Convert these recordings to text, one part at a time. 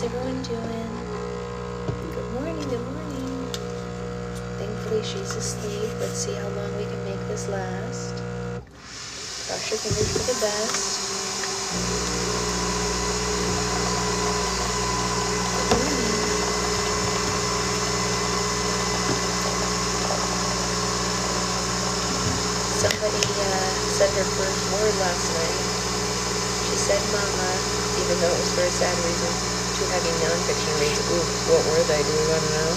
How's everyone doing? Good morning, good morning. Thankfully she's asleep. Let's see how long we can make this last. Cross your fingers for the best. Somebody said her first word last night. She said mama, even though it was for a sad reason. Too heavy nonfiction reads. Ooh, what were they? Do we want to know?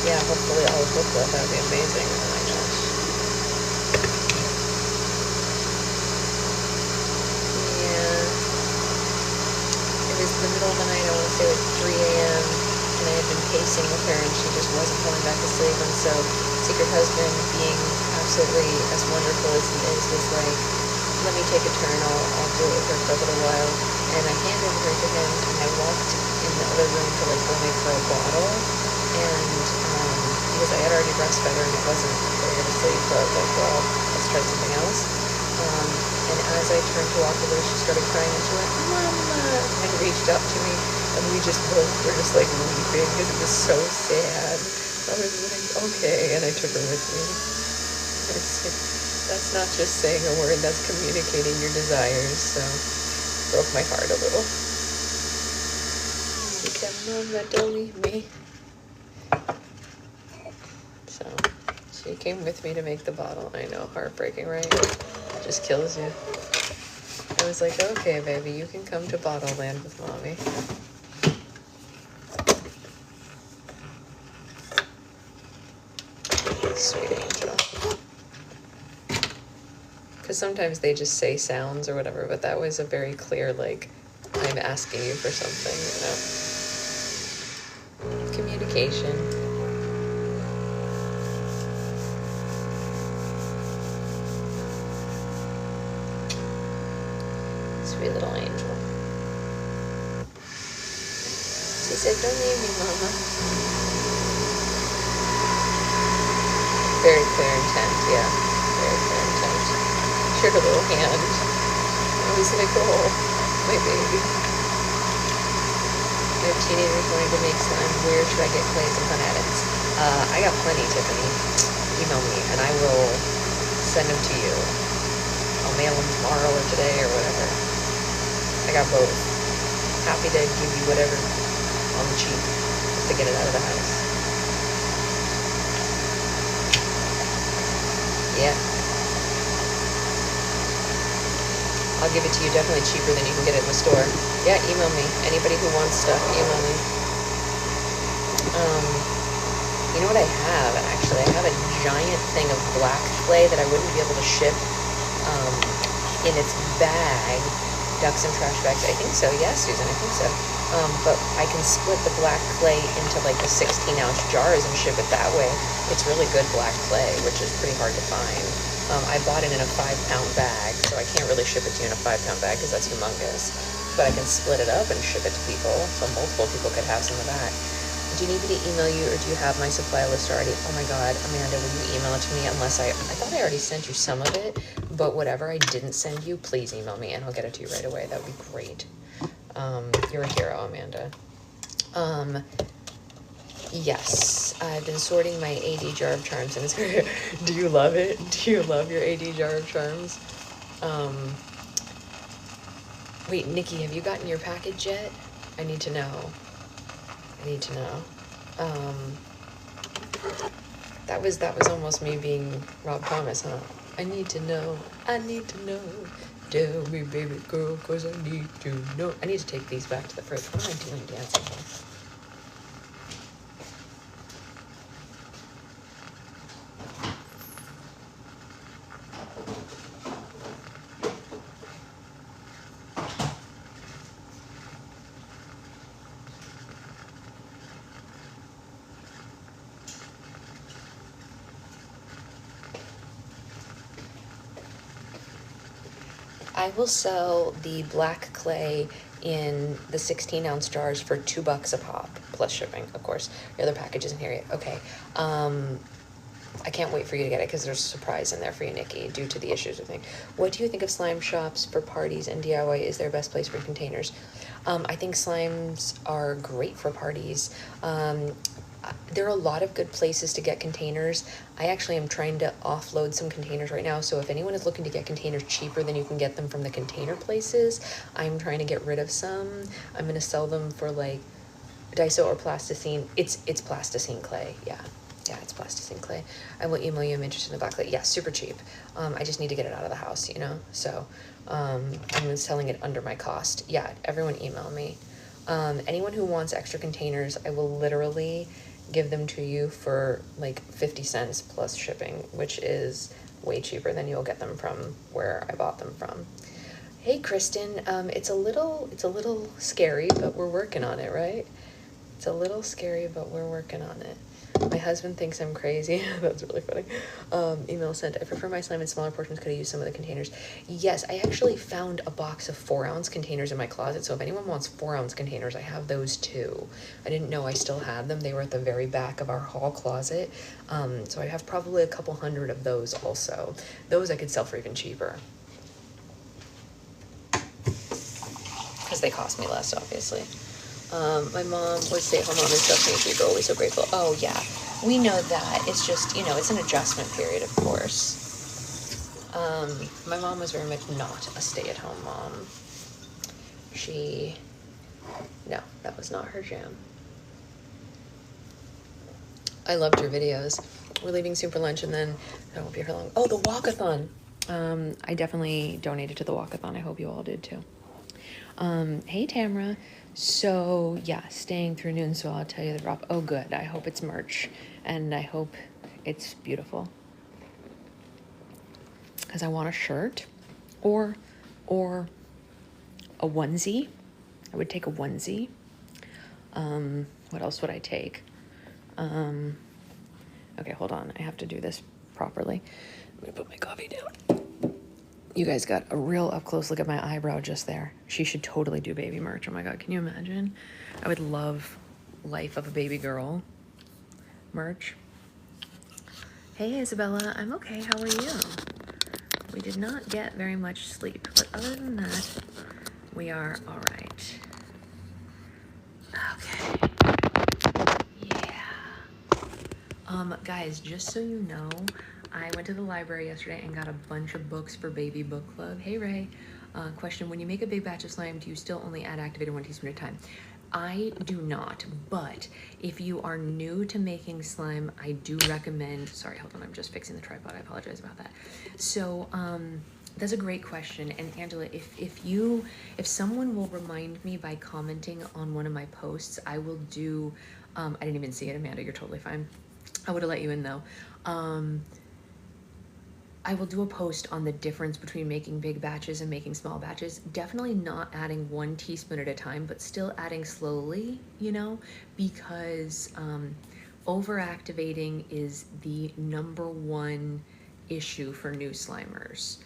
Yeah, hopefully all of book club. That would be amazing. Oh my gosh. Yeah. It was the middle of the night, I want to say like 3 a.m. And I had been pacing with her and she just wasn't coming back to sleep. And so Secret Husband, being absolutely as wonderful as he is, was like, let me take a turn, I'll do it with her for a little while. And I handed her to him and I walked in the other room to like go make her a bottle. And because I had already breastfed her and it wasn't putting her to sleep, so I was like, well, let's try something else. And as I turned to walk over, she started crying and she went, mama, and reached up to me. And we just both were just like weeping because it was so sad. I was like, okay, and I took her with me. That's not just saying a word, that's communicating your desires, so broke my heart a little. She said, mama, don't leave me. So she came with me to make the bottle. I know, heartbreaking, right? It just kills you. I was like, okay, baby, you can come to Bottle Land with mommy. Sweet angel. Because sometimes they just say sounds or whatever, but that was a very clear, like, I'm asking you for something, you know? Communication. Sweet little angel. She said, don't leave me, mama. Very clear intent, yeah. Very clear intent. Shared a little hand. I was like, oh, my baby. I have teenagers wanting to make slime. Where should I get clays and hunt addicts? I got plenty, Tiffany. Email me and I will send them to you. I'll mail them tomorrow or today or whatever. I got both. Happy to give you whatever on the cheap just to get it out of the house. Yeah. I'll give it to you definitely cheaper than you can get it in the store. Yeah, email me. Anybody who wants stuff, email me. You know what I have? Actually, I have a giant thing of black clay that I wouldn't be able to ship in its bag. Ducks and trash bags. I think so. Yeah, Susan, I think so. But I can split the black clay into like the 16-ounce jars and ship it that way. It's really good black clay, which is pretty hard to find. I bought it in a 5-pound bag, so I can't really ship it to you in a 5-pound bag because that's humongous. But I can split it up and ship it to people, so multiple people could have some of that. Do you need me to email you, or do you have my supply list already? Oh my God, Amanda, will you email it to me? Unless I thought I already sent you some of it, but whatever I didn't send you, please email me and I'll get it to you right away. That would be great. You're a hero, Amanda. Yes, I've been sorting my AD jar of charms, and it's great. Do you love it? Do you love your AD jar of charms? Wait, Nikki, have you gotten your package yet? I need to know. I need to know. That was almost me being Rob Thomas, huh? I need to know. I need to know. Tell me, baby girl, 'cause I need to know. I need to take these back to the fridge. What am I doing dancing here? I will sell the black clay in the 16-ounce jars for $2 a pop, plus shipping, of course. Your other package isn't here yet. Okay. I can't wait for you to get it because there's a surprise in there for you, Nikki, due to the issues with me. What do you think of slime shops for parties and DIY? Is their best place for containers? I think slimes are great for parties. There are a lot of good places to get containers. I actually am trying to offload some containers right now, so if anyone is looking to get containers cheaper than you can get them from the container places, I'm trying to get rid of some. I'm gonna sell them for like Daiso or plasticine. It's plasticine clay, yeah. Yeah, it's plasticine clay. I will email you. I'm interested in the black clay. Yeah, super cheap. I just need to get it out of the house, you know? So I'm selling it under my cost. Yeah, everyone email me. Anyone who wants extra containers, I will literally give them to you for like 50 cents plus shipping, which is way cheaper than you'll get them from where I bought them from. Hey, Kristen, it's a little scary, but we're working on it, right? It's a little scary, but we're working on it. My husband thinks I'm crazy. That's really funny. Email sent. I prefer my slime in smaller portions. Could I use some of the containers? Yes, I actually found a box of 4-ounce containers in my closet. So if anyone wants 4-ounce containers, I have those too. I didn't know I still had them. They were at the very back of our hall closet. So I have probably a couple hundred of those also. Those I could sell for even cheaper, because they cost me less, obviously. My mom was stay-at-home mom and stuff makes me always so grateful. Oh yeah, we know that. It's just, you know, it's an adjustment period, of course. My mom was very much not a stay-at-home mom. No, that was not her jam. I loved your videos. We're leaving soon for lunch and then I won't be here long. Oh, the walkathon. I definitely donated to the walkathon. I hope you all did too. Hey Tamara. So yeah, staying through noon, so I'll tell you the drop. Oh good, I hope it's merch and I hope it's beautiful. Because I want a shirt or a onesie. I would take a onesie. What else would I take? Okay, hold on. I have to do this properly. Let me put my coffee down. You guys got a real up close look at my eyebrow just there. She should totally do baby merch. Oh my God, can you imagine? I would love Life of a Baby Girl merch. Hey Isabella, I'm okay. How are you? We did not get very much sleep, but other than that, we are all right. Okay. Yeah. Guys, just so you know, I went to the library yesterday and got a bunch of books for Baby Book Club. Hey Ray. Question, when you make a big batch of slime, do you still only add activator 1 teaspoon at a time? I do not, but if you are new to making slime, I do recommend, sorry, hold on, I'm just fixing the tripod, I apologize about that. So, that's a great question, and Angela, if someone will remind me by commenting on one of my posts, I will do, I didn't even see it, Amanda, you're totally fine. I would have let you in though. I will do a post on the difference between making big batches and making small batches. Definitely not adding 1 teaspoon at a time, but still adding slowly, you know, because overactivating is the #1 issue for new slimers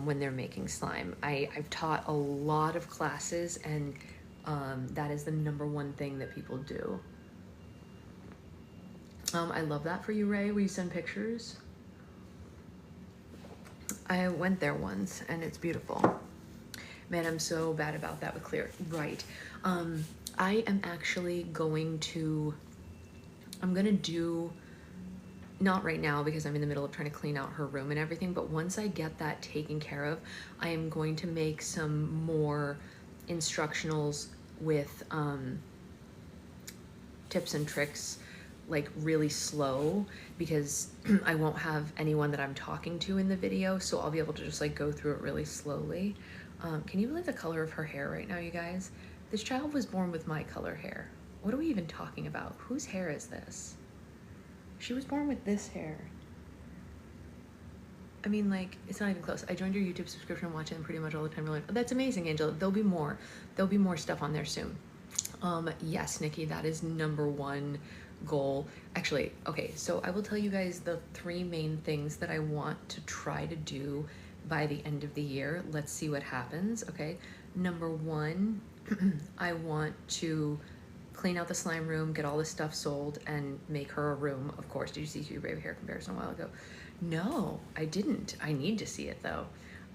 when they're making slime. I've taught a lot of classes and that is the #1 thing that people do. I love that for you, Ray. Will you send pictures? I went there once and it's beautiful. Man, I'm so bad about that with clear. Right. I am actually going to, I'm gonna do, not right now because I'm in the middle of trying to clean out her room and everything, but once I get that taken care of, I am going to make some more instructionals with tips and tricks, like really slow, because I won't have anyone that I'm talking to in the video, so I'll be able to just like go through it really slowly. Can you believe the color of her hair right now, you guys? This child was born with my color hair. What are we even talking about? Whose hair is this? She was born with this hair. I mean, like, it's not even close. I joined your YouTube subscription and watching them pretty much all the time. You're like, oh, that's amazing, Angela. There'll be more. There'll be more stuff on there soon. Yes, Nikki, that is #1 goal. Actually, okay, so I will tell you guys the 3 main things that I want to try to do by the end of the year. Let's see what happens, okay? #1, I want to clean out the slime room, get all this stuff sold, and make her a room, of course. Did you see your baby hair comparison a while ago? No, I didn't. I need to see it though.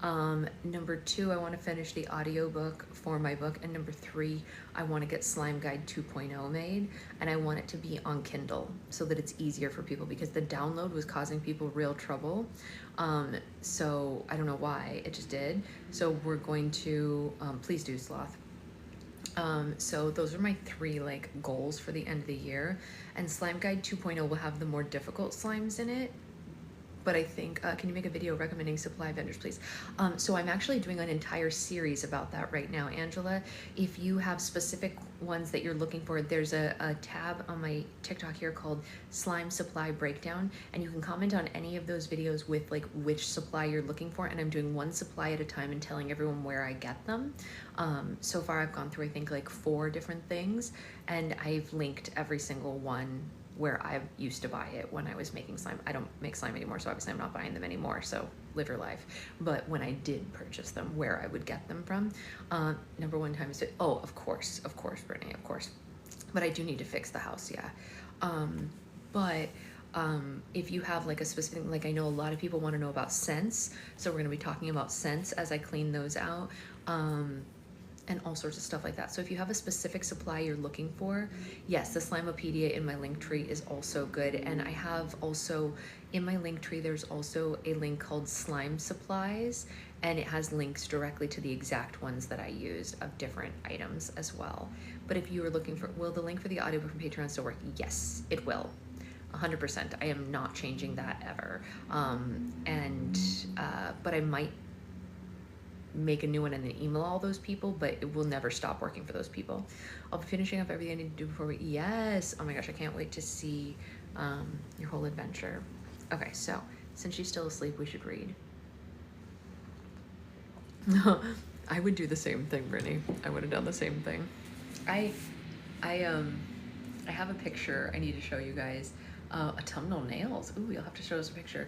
Number 2, I want to finish the audiobook for my book. And number 3, I want to get Slime Guide 2.0 made, and I want it to be on Kindle so that it's easier for people, because the download was causing people real trouble. So I don't know why, it just did. So we're going to, please do, Sloth. So those are my 3 like goals for the end of the year, and Slime Guide 2.0 will have the more difficult slimes in it. But I think, can you make a video recommending supply vendors, please? So I'm actually doing an entire series about that right now, Angela. If you have specific ones that you're looking for, there's a tab on my TikTok here called Slime Supply Breakdown, and you can comment on any of those videos with like which supply you're looking for, and I'm doing one supply at a time and telling everyone where I get them. So far I've gone through, I think, like 4 different things, and I've linked every single one where I used to buy it when I was making slime. I don't make slime anymore, so obviously I'm not buying them anymore, so live your life. But when I did purchase them, where I would get them from. Number 1 times, oh, of course, Brittany, of course. But I do need to fix the house, yeah. If you have like a specific, like I know a lot of people want to know about scents, so we're gonna be talking about scents as I clean those out. And all sorts of stuff like that. So if you have a specific supply you're looking for, yes, the Slimeopedia in my link tree is also good. And I have also, in my link tree, there's also a link called Slime Supplies, and it has links directly to the exact ones that I used of different items as well. But if you are looking for, will the link for the audiobook from Patreon still work? Yes, it will. 100%. I am not changing that ever. But I might make a new one and then email all those people, but it will never stop working for those people. I'll be finishing up everything I need to do before we, yes, oh my gosh, I can't wait to see your whole adventure. Okay, so since she's still asleep, we should read. I would do the same thing, Brittany. I would have done the same thing. I have a picture I need to show you guys. Autumnal nails. Ooh, you'll have to show us a picture.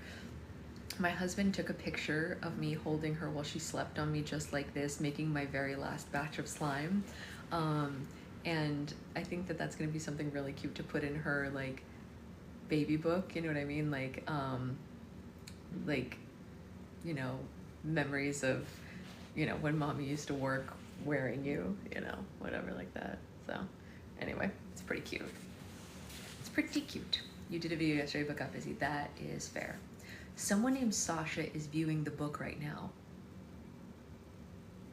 My husband took a picture of me holding her while she slept on me just like this, making my very last batch of slime. And I think that that's gonna be something really cute to put in her like baby book, you know what I mean? Like, you know, memories of, you know, when mommy used to work wearing you, you know, whatever like that. So anyway, it's pretty cute. It's pretty cute. You did a video yesterday, but got busy. That is fair. Someone named Sasha is viewing the book right now.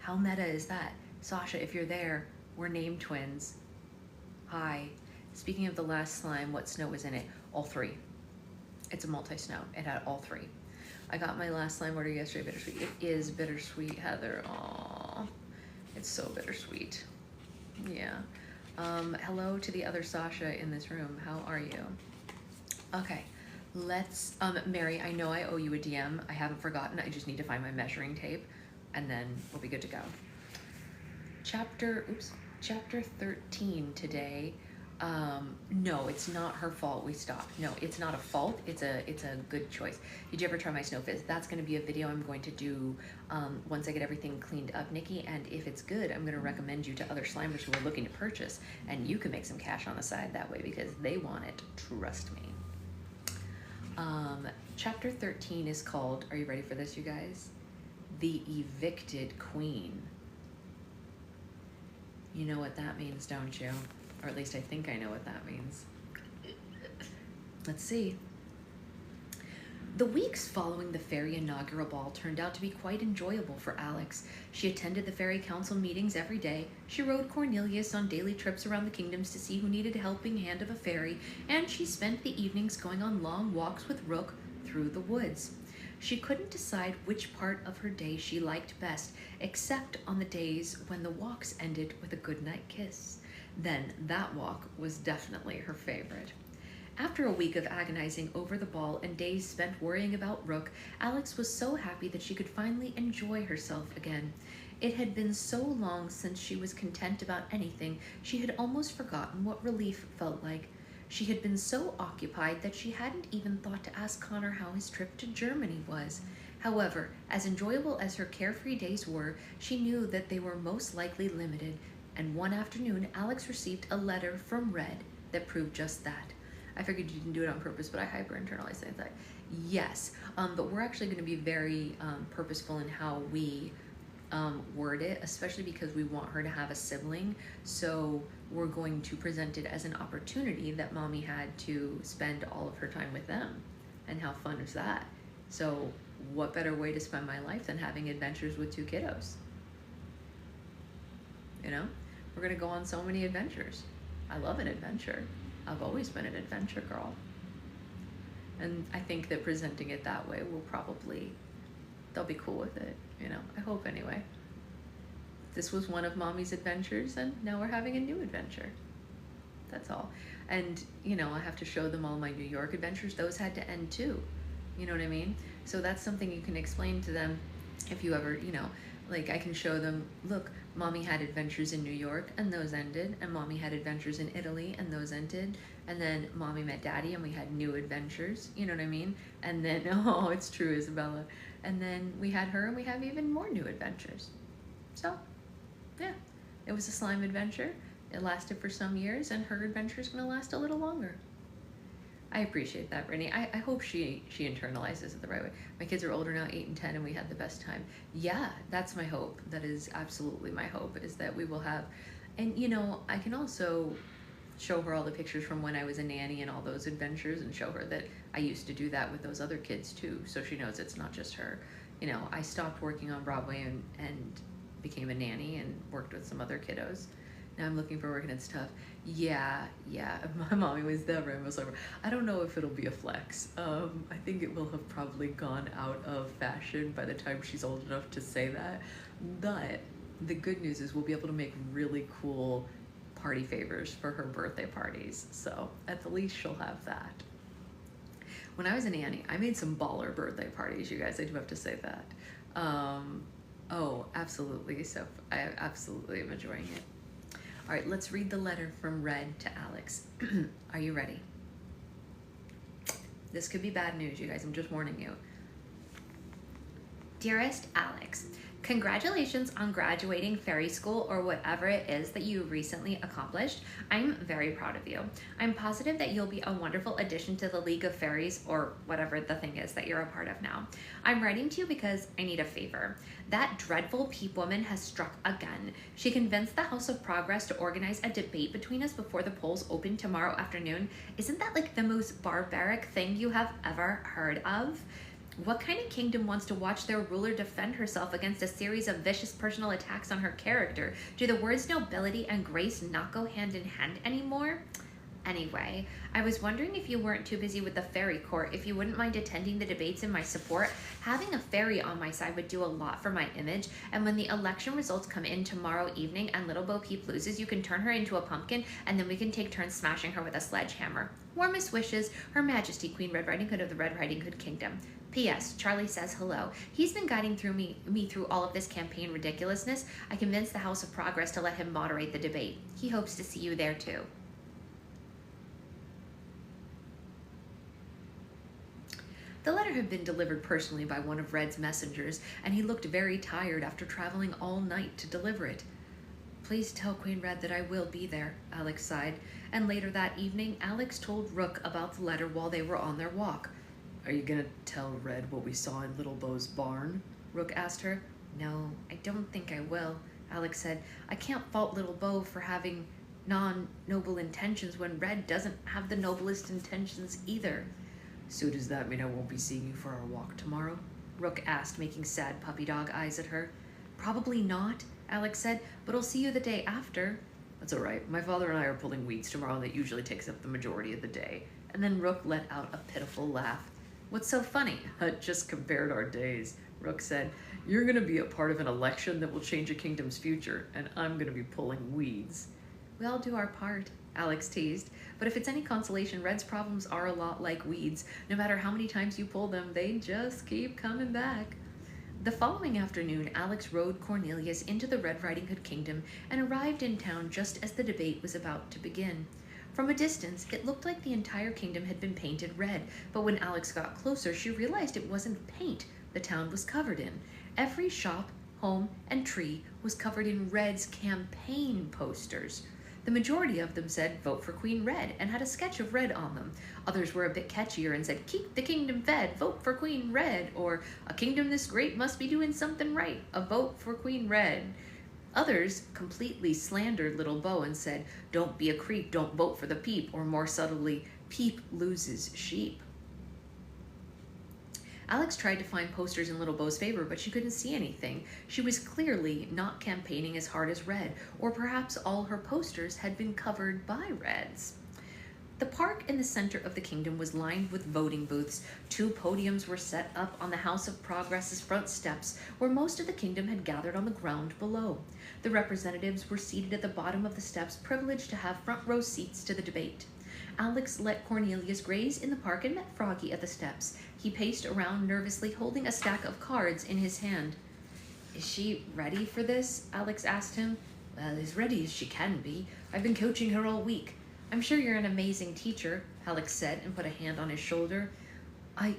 How meta is that? Sasha, if you're there, we're name twins. Hi. Speaking of the last slime, what snow is in it? All 3. It's a multi-snow. It had all 3. I got my last slime order yesterday, bittersweet. It is bittersweet, Heather. Aww. It's so bittersweet. Yeah. Hello to the other Sasha in this room. How are you? Okay. Let's, Mary, I know I owe you a DM. I haven't forgotten. I just need to find my measuring tape, and then we'll be good to go. Chapter 13 today. No, it's not her fault we stopped. No, it's not a fault. It's a good choice. Did you ever try my snow fizz? That's going to be a video I'm going to do once I get everything cleaned up, Nikki. And if it's good, I'm going to recommend you to other slimers who are looking to purchase, and you can make some cash on the side that way because they want it. Trust me. Chapter 13 is called, are you ready for this, you guys? The Evicted Queen. You know what that means, don't you? Or at least I think I know what that means. Let's see. The weeks following the Fairy inaugural ball turned out to be quite enjoyable for Alex. She attended the Fairy Council meetings every day, she rode Cornelius on daily trips around the kingdoms to see who needed a helping hand of a fairy, and she spent the evenings going on long walks with Rook through the woods. She couldn't decide which part of her day she liked best, except on the days when the walks ended with a goodnight kiss. Then that walk was definitely her favorite. After a week of agonizing over the ball and days spent worrying about Rook, Alex was so happy that she could finally enjoy herself again. It had been so long since she was content about anything, she had almost forgotten what relief felt like. She had been so occupied that she hadn't even thought to ask Connor how his trip to Germany was. However, as enjoyable as her carefree days were, she knew that they were most likely limited, and one afternoon Alex received a letter from Red that proved just that. I figured you didn't do it on purpose, but I hyper-internalized that. Yes. But we're actually going to be very purposeful in how we word it, especially because we want her to have a sibling. So we're going to present it as an opportunity that mommy had to spend all of her time with them. And how fun is that? So what better way to spend my life than having adventures with 2 kiddos? You know, we're going to go on so many adventures. I love an adventure. I've always been an adventure girl. And I think that presenting it that way will probably, they'll be cool with it, you know, I hope anyway. This was one of mommy's adventures, and now we're having a new adventure. That's all. And, you know, I have to show them all my New York adventures. Those had to end too. You know what I mean? So that's something you can explain to them if you ever, you know, like I can show them, look, mommy had adventures in New York and those ended, and mommy had adventures in Italy and those ended, and then mommy met daddy and we had new adventures, you know what I mean? And then, oh, it's true, Isabella. And then we had her and we have even more new adventures. So, yeah, it was a slime adventure. It lasted for some years, and her adventure is gonna last a little longer. I appreciate that, Brittany. I hope she internalizes it the right way. My kids are older now, 8 and 10, and we had the best time. Yeah, that's my hope. That is absolutely my hope, is that we will have, and you know, I can also show her all the pictures from when I was a nanny and all those adventures, and show her that I used to do that with those other kids too, so she knows it's not just her. You know, I stopped working on Broadway and became a nanny and worked with some other kiddos. Now I'm looking for work and it's tough. Yeah, my mommy was the rainbow slimer. I don't know if it'll be a flex. I think it will have probably gone out of fashion by the time she's old enough to say that. But the good news is we'll be able to make really cool party favors for her birthday parties. So at the least she'll have that. When I was a nanny, I made some baller birthday parties, you guys. I do have to say that. Oh, absolutely. So I absolutely am enjoying it. All right, let's read the letter from Red to Alex. Are you ready? This could be bad news, you guys. I'm just warning you. Dearest Alex, congratulations on graduating fairy school, or whatever it is that you recently accomplished. I'm very proud of you. I'm positive that you'll be a wonderful addition to the League of Fairies, or whatever the thing is that you're a part of now. I'm writing to you because I need a favor. That dreadful Peep woman has struck again. She convinced the House of Progress to organize a debate between us before the polls open tomorrow afternoon. Isn't that like the most barbaric thing you have ever heard of? What kind of kingdom wants to watch their ruler defend herself against a series of vicious personal attacks on her character? Do the words nobility and grace not go hand in hand anymore? Anyway, I was wondering if you weren't too busy with the fairy court, if you wouldn't mind attending the debates in my support. Having a fairy on my side would do a lot for my image, and when the election results come in tomorrow evening and Little Bo Peep loses, you can turn her into a pumpkin, and then we can take turns smashing her with a sledgehammer. Warmest wishes, Her Majesty Queen Red Riding Hood of the Red Riding Hood Kingdom. P.S. Charlie says hello. He's been guiding through me through all of this campaign ridiculousness. I convinced the House of Progress to let him moderate the debate. He hopes to see you there too. The letter had been delivered personally by one of Red's messengers, and he looked very tired after traveling all night to deliver it. Please tell Queen Red that I will be there, Alex sighed, and later that evening, Alex told Rook about the letter while they were on their walk. Are you gonna tell Red what we saw in Little Bo's barn? Rook asked her. No, I don't think I will, Alex said. I can't fault Little Bo for having non-noble intentions when Red doesn't have the noblest intentions either. So does that mean I won't be seeing you for our walk tomorrow? Rook asked, making sad puppy dog eyes at her. Probably not, Alex said, but I'll see you the day after. That's all right. My father and I are pulling weeds tomorrow, and that usually takes up the majority of the day. And then Rook let out a pitiful laugh. What's so funny? I just compared our days, Rook said. You're going to be a part of an election that will change a kingdom's future, and I'm going to be pulling weeds. We all do our part, Alex teased. But if it's any consolation, Red's problems are a lot like weeds. No matter how many times you pull them, they just keep coming back. The following afternoon, Alex rode Cornelius into the Red Riding Hood Kingdom and arrived in town just as the debate was about to begin. From a distance, it looked like the entire kingdom had been painted red, but when Alex got closer, she realized it wasn't paint the town was covered in. Every shop, home, and tree was covered in Red's campaign posters. The majority of them said, "Vote for Queen Red," and had a sketch of red on them. Others were a bit catchier and said, "Keep the kingdom fed, vote for Queen Red," or "A kingdom this great must be doing something right, a vote for Queen Red." Others completely slandered Little Bo and said, "Don't be a creep, don't vote for the Peep," or more subtly, "Peep loses sheep." Alex tried to find posters in Little Bo's favor, but she couldn't see anything. She was clearly not campaigning as hard as Red, or perhaps all her posters had been covered by Red's. The park in the center of the kingdom was lined with voting booths. 2 podiums were set up on the House of Progress's front steps, where most of the kingdom had gathered on the ground below. The representatives were seated at the bottom of the steps, privileged to have front row seats to the debate. Alex let Cornelius graze in the park and met Froggy at the steps. He paced around nervously, holding a stack of cards in his hand. "Is she ready for this?" Alex asked him. "Well, as ready as she can be. I've been coaching her all week." "I'm sure you're an amazing teacher," Alex said and put a hand on his shoulder. I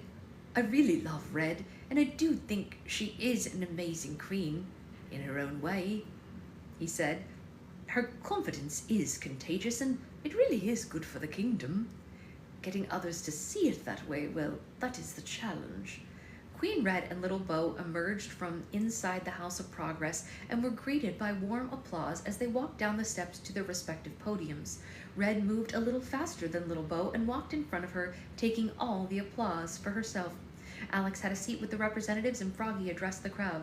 really love Red, and I do think she is an amazing queen, in her own way," he said. "Her confidence is contagious, and it really is good for the kingdom. Getting others to see it that way, well, that is the challenge." Queen Red and Little Bo emerged from inside the House of Progress and were greeted by warm applause as they walked down the steps to their respective podiums. Red moved a little faster than Little Bo and walked in front of her, taking all the applause for herself. Alex had a seat with the representatives, and Froggy addressed the crowd.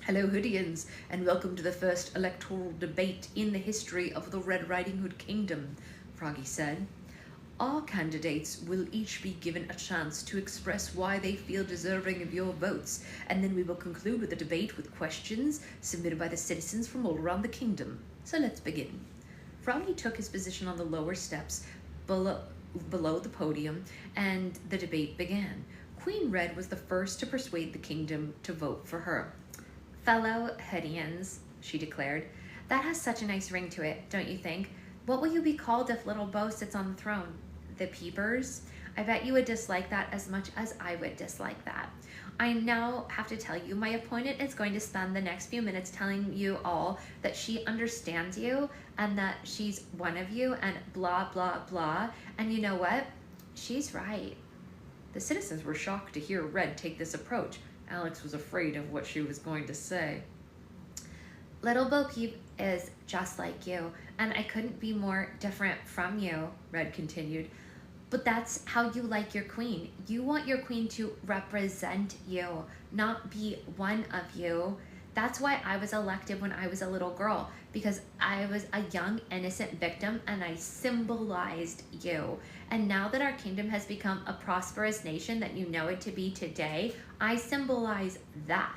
"Hello, Hoodians, and welcome to the first electoral debate in the history of the Red Riding Hood Kingdom," Froggy said. "Our candidates will each be given a chance to express why they feel deserving of your votes, and then we will conclude with a debate with questions submitted by the citizens from all around the kingdom. So let's begin." Froggy took his position on the lower steps below the podium, and the debate began. Queen Red was the first to persuade the kingdom to vote for her. "Fellow Hoodians," she declared, "that has such a nice ring to it, don't you think? What will you be called if Little Bo sits on the throne? The Peepers? I bet you would dislike that as much as I would dislike that. I now have to tell you, my opponent is going to spend the next few minutes telling you all that she understands you and that she's one of you and blah, blah, blah. And you know what? She's right." The citizens were shocked to hear Red take this approach. Alex was afraid of what she was going to say. "Little Bo Peep is just like you, and I couldn't be more different from you," Red continued. "But that's how you like your queen. You want your queen to represent you, not be one of you. That's why I was elected when I was a little girl, because I was a young, innocent victim and I symbolized you. And now that our kingdom has become a prosperous nation that you know it to be today, I symbolize that.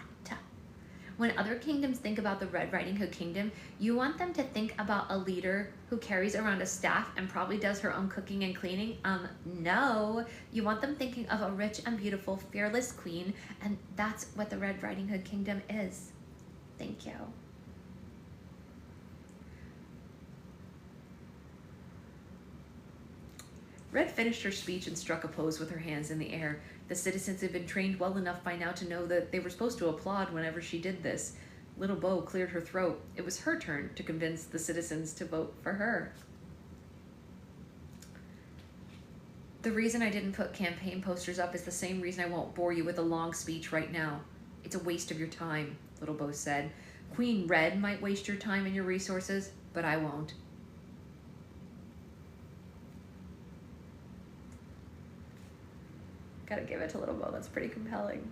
When other kingdoms think about the Red Riding Hood Kingdom, you want them to think about a leader who carries around a staff and probably does her own cooking and cleaning? No. You want them thinking of a rich and beautiful, fearless queen, and that's what the Red Riding Hood Kingdom is. Thank you." Red finished her speech and struck a pose with her hands in the air. The citizens had been trained well enough by now to know that they were supposed to applaud whenever she did this. Little Bo cleared her throat. It was her turn to convince the citizens to vote for her. "The reason I didn't put campaign posters up is the same reason I won't bore you with a long speech right now. It's a waste of your time," Little Bo said. "Queen Red might waste your time and your resources, but I won't." Gotta give it to Little Bo, that's pretty compelling.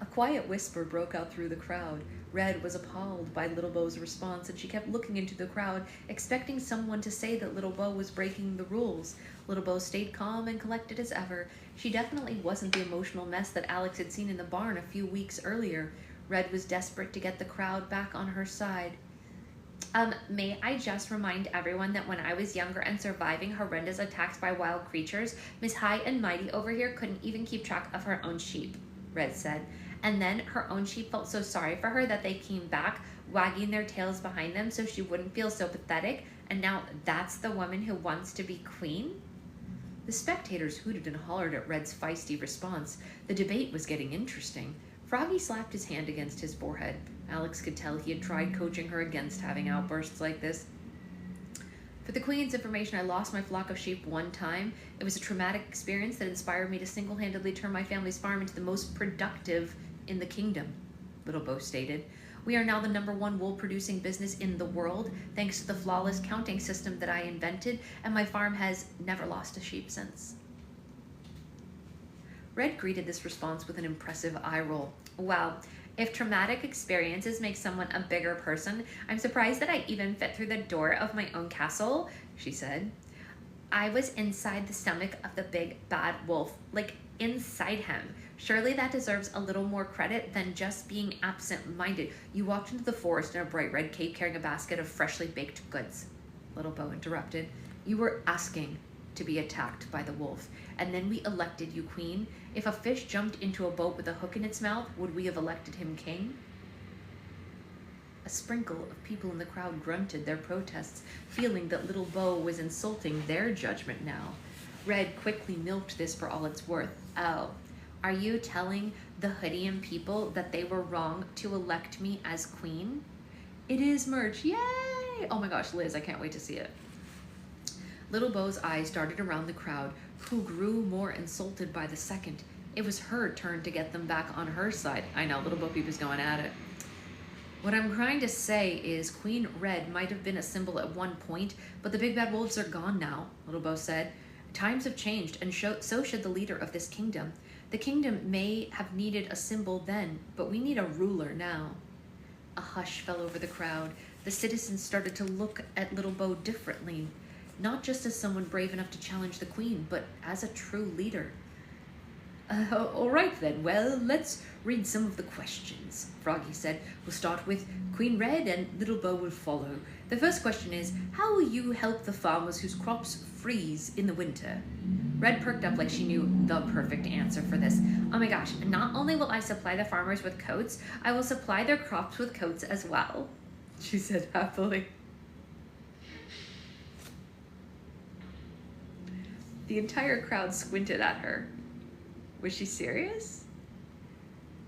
A quiet whisper broke out through the crowd. Red was appalled by Little Bo's response, and she kept looking into the crowd, expecting someone to say that Little Bo was breaking the rules. Little Bo stayed calm and collected as ever. She definitely wasn't the emotional mess that Alex had seen in the barn a few weeks earlier. Red was desperate to get the crowd back on her side. May I just remind everyone that when I was younger and surviving horrendous attacks by wild creatures, Miss High and Mighty over here couldn't even keep track of her own sheep," Red said. "And then her own sheep felt so sorry for her that they came back, wagging their tails behind them so she wouldn't feel so pathetic, and now that's the woman who wants to be queen?" The spectators hooted and hollered at Red's feisty response. The debate was getting interesting. Froggy slapped his hand against his forehead. Alex could tell he had tried coaching her against having outbursts like this. For the Queen's information, I lost my flock of sheep one time. It was a traumatic experience that inspired me to single-handedly turn my family's farm into the most productive in the kingdom, Little Bo stated. We are now the #1 wool-producing business in the world, thanks to the flawless counting system that I invented, and my farm has never lost a sheep since. Red greeted this response with an impressive eye roll. Wow, if traumatic experiences make someone a bigger person, I'm surprised that I even fit through the door of my own castle, she said. I was inside the stomach of the big bad wolf, like inside him. Surely that deserves a little more credit than just being absent-minded. You walked into the forest in a bright red cape carrying a basket of freshly baked goods, Little Bo interrupted. You were asking to be attacked by the wolf, and then we elected you queen. If a fish jumped into a boat with a hook in its mouth, would we have elected him king? A sprinkle of people in the crowd grunted their protests, feeling that Little Bo was insulting their judgment now. Red quickly milked this for all it's worth. Oh, are you telling the Hoodian people that they were wrong to elect me as queen? It is merch, yay! Oh my gosh, Liz, I can't wait to see it. Little Bo's eyes darted around the crowd, who grew more insulted by the second. It was her turn to get them back on her side. I know, Little Bo Peep is going at it. What I'm trying to say is Queen Red might have been a symbol at one point, but the big bad wolves are gone now, Little Bo said. Times have changed, and so should the leader of this kingdom. The kingdom may have needed a symbol then, but we need a ruler now. A hush fell over the crowd. The citizens started to look at Little Bo differently, not just as someone brave enough to challenge the queen, but as a true leader. All right then, well, let's read some of the questions, Froggy said. We'll start with Queen Red and Little Bo will follow. The first question is, how will you help the farmers whose crops freeze in the winter? Red perked up like she knew the perfect answer for this. Oh my gosh, not only will I supply the farmers with coats, I will supply their crops with coats as well, she said happily. The entire crowd squinted at her. Was she serious?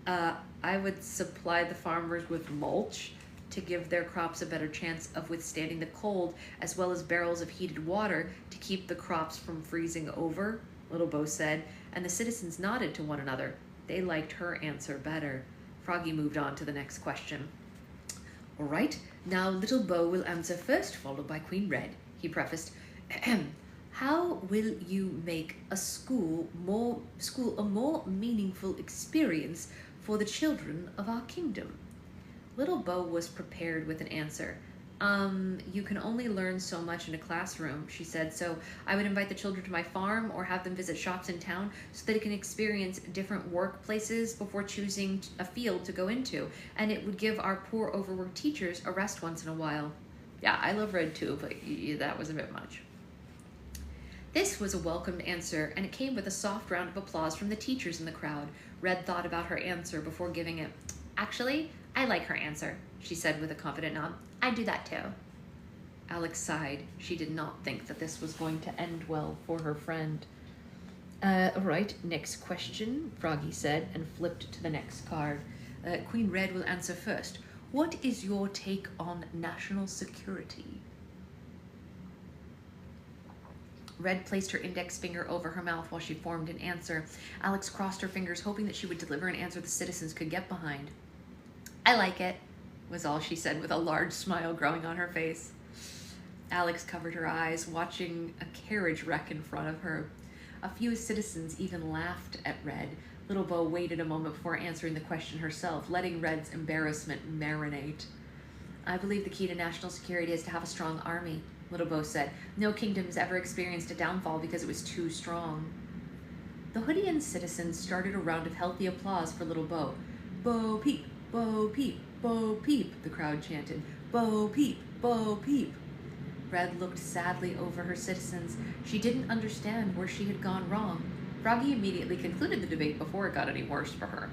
I would supply the farmers with mulch to give their crops a better chance of withstanding the cold, as well as barrels of heated water to keep the crops from freezing over, Little Bo said, and the citizens nodded to one another. They liked her answer better. Froggy moved on to the next question. All right, now Little Bo will answer first, followed by Queen Red, he prefaced. How will you make a school a more meaningful experience for the children of our kingdom? Little Bo was prepared with an answer. You can only learn so much in a classroom, she said, so I would invite the children to my farm or have them visit shops in town so that they can experience different workplaces before choosing a field to go into, and it would give our poor overworked teachers a rest once in a while. Yeah, I love Red too, but that was a bit much. This was a welcomed answer, and it came with a soft round of applause from the teachers in the crowd. Red thought about her answer before giving it. Actually, I like her answer, she said with a confident nod. I'd do that too. Alex sighed. She did not think that this was going to end well for her friend. All right, next question, Froggy said, and flipped to the next card. Queen Red will answer first. What is your take on national security? Red placed her index finger over her mouth while she formed an answer. Alex crossed her fingers, hoping that she would deliver an answer the citizens could get behind. I like it, was all she said with a large smile growing on her face. Alex covered her eyes, watching a carriage wreck in front of her. A few citizens even laughed at Red. Little Bo waited a moment before answering the question herself, letting Red's embarrassment marinate. I believe the key to national security is to have a strong army, Little Bo said. No kingdom has ever experienced a downfall because it was too strong. The Hoodian citizens started a round of healthy applause for Little Bo. Bo peep, Bo peep, Bo peep, the crowd chanted. Bo peep, Bo peep. Red looked sadly over her citizens. She didn't understand where she had gone wrong. Froggy immediately concluded the debate before it got any worse for her.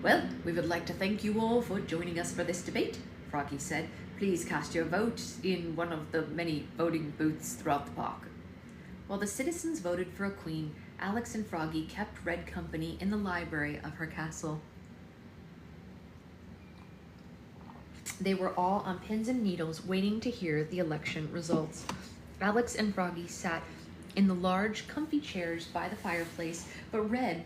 Well, we would like to thank you all for joining us for this debate, Froggy said. Please cast your vote in one of the many voting booths throughout the park. While the citizens voted for a queen, Alex and Froggy kept Red company in the library of her castle. They were all on pins and needles waiting to hear the election results. Alex and Froggy sat in the large, comfy chairs by the fireplace, but Red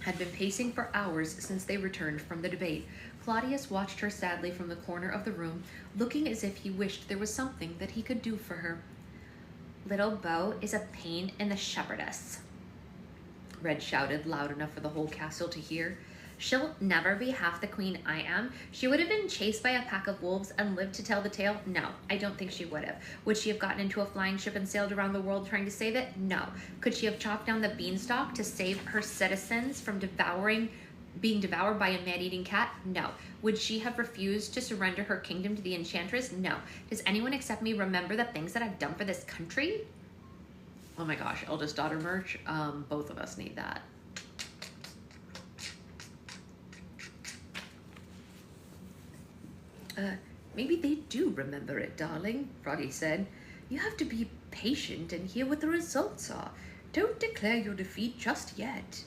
had been pacing for hours since they returned from the debate. Claudius watched her sadly from the corner of the room, looking as if he wished there was something that he could do for her. "Little Bo is a pain in the shepherdess," Red shouted loud enough for the whole castle to hear. "She'll never be half the queen I am. She would have been chased by a pack of wolves and lived to tell the tale? No, I don't think she would have. Would she have gotten into a flying ship and sailed around the world trying to save it? No. Could she have chopped down the beanstalk to save her citizens from being devoured by a man-eating cat? No. Would she have refused to surrender her kingdom to the enchantress? No. Does anyone except me remember the things that I've done for this country?" Oh my gosh, eldest daughter merch. Both of us need that. Maybe they do remember it, darling, Froggy said. "You have to be patient and hear what the results are. Don't declare your defeat just yet."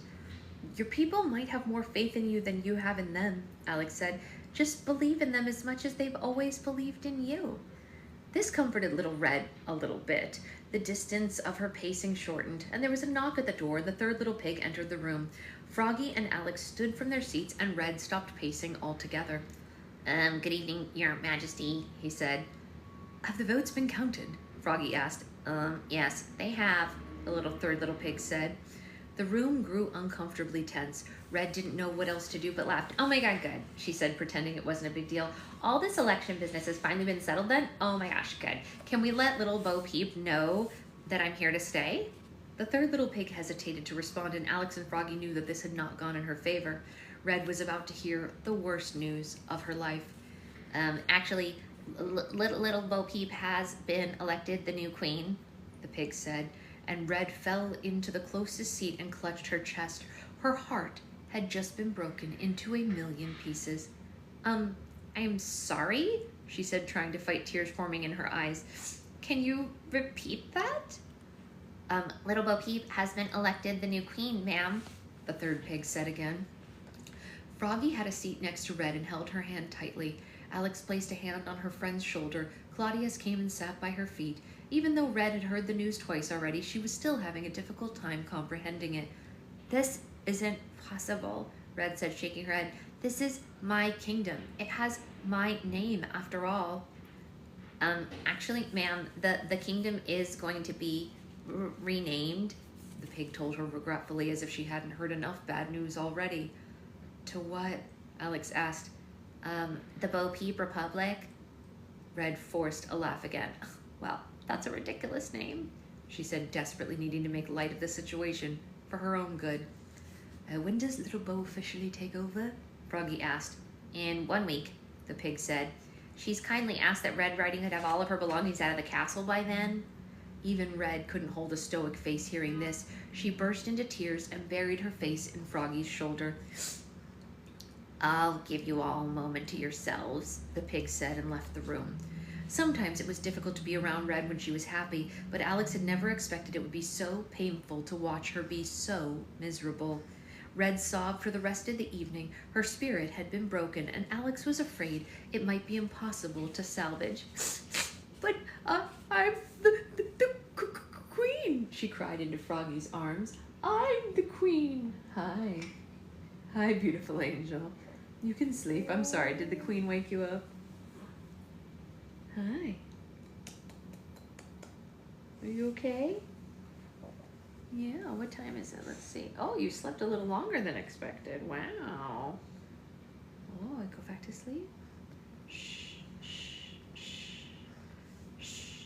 "Your people might have more faith in you than you have in them," Alex said. "Just believe in them as much as they've always believed in you." This comforted little Red a little bit. The distance of her pacing shortened, and there was a knock at the door. The third little pig entered the room. Froggy and Alex stood from their seats, and Red stopped pacing altogether. Good evening, Your Majesty," he said. "Have the votes been counted?" Froggy asked. Yes, they have," the third little pig said. The room grew uncomfortably tense. Red didn't know what else to do but laughed. "Oh my god, good," she said, pretending it wasn't a big deal. "All this election business has finally been settled then? Oh my gosh, good. Can we let little Bo Peep know that I'm here to stay?" The third little pig hesitated to respond, and Alex and Froggy knew that this had not gone in her favor. Red was about to hear the worst news of her life. Actually, little Bo Peep has been elected the new queen," the pig said, and Red fell into the closest seat and clutched her chest. Her heart had just been broken into 1,000,000 pieces. I'm sorry," she said, trying to fight tears forming in her eyes. "Can you repeat that?" Little Bo Peep has been elected the new queen, ma'am," the third pig said again. Froggy had a seat next to Red and held her hand tightly. Alex placed a hand on her friend's shoulder. Claudius came and sat by her feet. Even though Red had heard the news twice already, she was still having a difficult time comprehending it. "This isn't possible," Red said, shaking her head. "This is my kingdom. It has my name, after all." Actually, ma'am, the kingdom is going to be renamed," the pig told her regretfully, as if she hadn't heard enough bad news already. "To what?" Alex asked. The Bo Peep Republic." Red forced a laugh again. "Well, that's a ridiculous name," she said, desperately needing to make light of the situation for her own good. "When does little Bo officially take over?" Froggy asked. "In 1 week," the pig said. "She's kindly asked that Red Riding Hood have all of her belongings out of the castle by then." Even Red couldn't hold a stoic face hearing this. She burst into tears and buried her face in Froggy's shoulder. "I'll give you all a moment to yourselves," the pig said, and left the room. Sometimes it was difficult to be around Red when she was happy, but Alex had never expected it would be so painful to watch her be so miserable. Red sobbed for the rest of the evening. Her spirit had been broken, and Alex was afraid it might be impossible to salvage. "But I'm the queen," she cried into Froggy's arms. "I'm the queen." Hi, beautiful angel. You can sleep. I'm sorry, did the queen wake you up? Hi. Are you okay? Yeah, what time is it? Let's see. Oh, you slept a little longer than expected. Wow. Oh, I go back to sleep? Shh, shh, shh, shh, shh,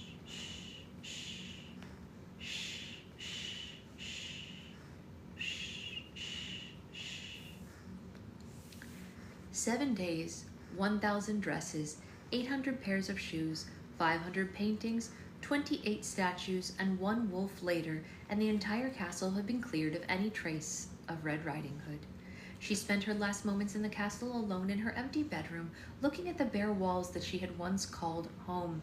shh, shh, shh. 7 days, 1,000 dresses, 800 pairs of shoes, 500 paintings, 28 statues, and 1 wolf later, and the entire castle had been cleared of any trace of Red Riding Hood. She spent her last moments in the castle alone in her empty bedroom, looking at the bare walls that she had once called home.